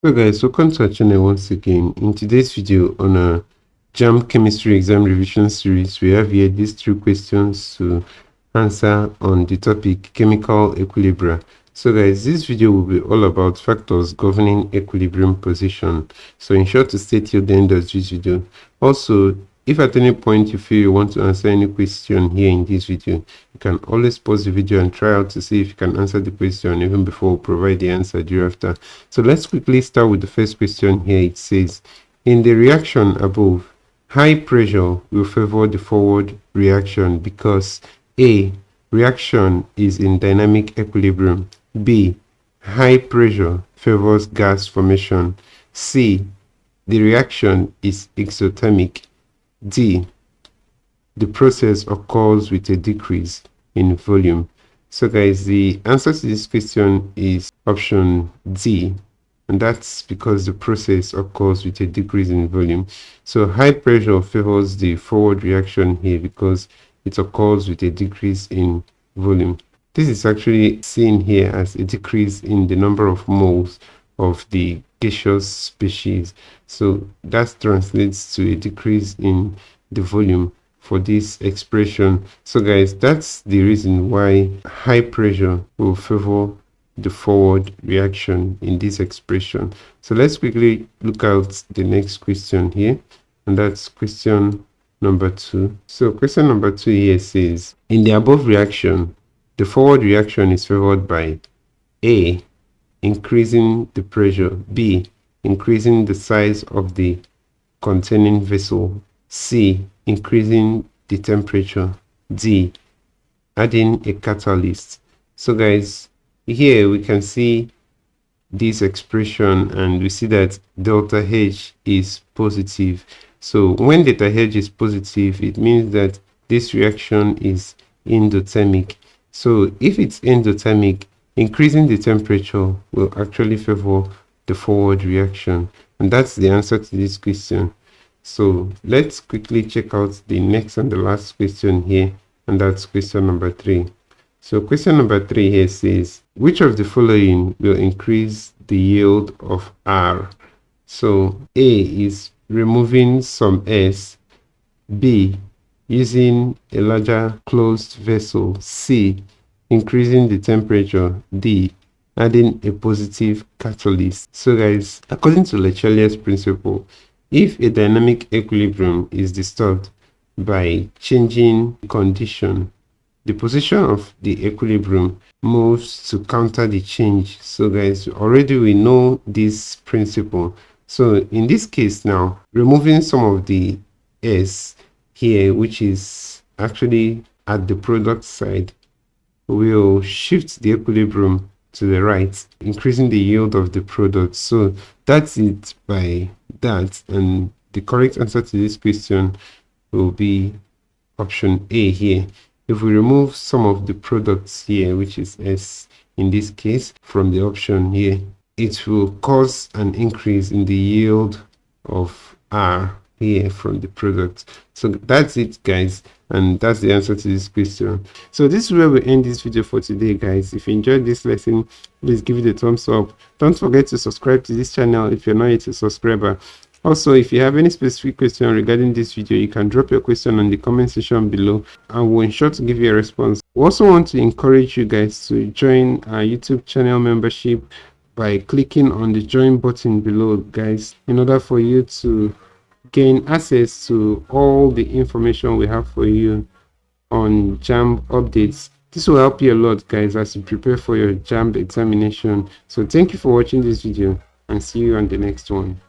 So guys, welcome to our channel once again. In today's video on a JAMB Chemistry exam revision series, we have here these three questions to answer on the topic chemical equilibria. So guys, this video will be all about factors governing equilibrium position. So ensure to stay till the end of this video. Also, if at any point you feel you want to answer any question here in this video, you can always pause the video and try out to see if you can answer the question even before we provide the answer thereafter. So let's quickly start with the first question here. It says, in the reaction above, high pressure will favor the forward reaction because A. Reaction is in dynamic equilibrium. B. High pressure favors gas formation. C. The reaction is exothermic. D. The process occurs with a decrease in volume. So guys, the answer to this question is option D, and that's because the process occurs with a decrease in volume. So high pressure favors the forward reaction here because it occurs with a decrease in volume. This is actually seen here as a decrease in the number of moles of the gaseous species. So that translates to a decrease in the volume for this expression. So guys, that's the reason why high pressure will favor the forward reaction in this expression. So let's quickly look at the next question here, and that's question number 2. So question number 2 here says, in the above reaction, the forward reaction is favored by A. Increasing the pressure, B. Increasing the size of the containing vessel, C. Increasing the temperature, D. Adding a catalyst. So guys, here we can see this expression and we see that delta H is positive. So when delta H is positive, it means that this reaction is endothermic. So if it's endothermic, increasing the temperature will actually favor the forward reaction, and that's the answer to this question. So let's quickly check out the next and the last question here, and that's question number 3. So question number 3 here says, which of the following will increase the yield of R? So A is removing some S, B using a larger closed vessel, C increasing the temperature, D adding a positive catalyst. So guys, according to Le Chatelier principle, if a dynamic equilibrium is disturbed by changing condition, the position of the equilibrium moves to counter the change. So guys, already we know this principle. So in this case now, removing some of the S here, which is actually at the product side, will shift the equilibrium to the right, increasing the yield of the product. So that's it by that, and the correct answer to this question will be option A here. If we remove some of the products here, which is S in this case, from the option here, it will cause an increase in the yield of R here from the product. So that's it guys, and that's the answer to this question. So this is where we end this video for today guys. If you enjoyed this lesson, please give it a thumbs up. Don't forget to subscribe to this channel if you're not yet a subscriber. Also, if you have any specific question regarding this video, you can drop your question on the comment section below and we'll ensure to give you a response. We also want to encourage you guys to join our YouTube channel membership by clicking on the join button below guys, in order for you to gain access to all the information we have for you on JAMB updates. This will help you a lot guys as you prepare for your JAMB examination. So thank you for watching this video and see you on the next one.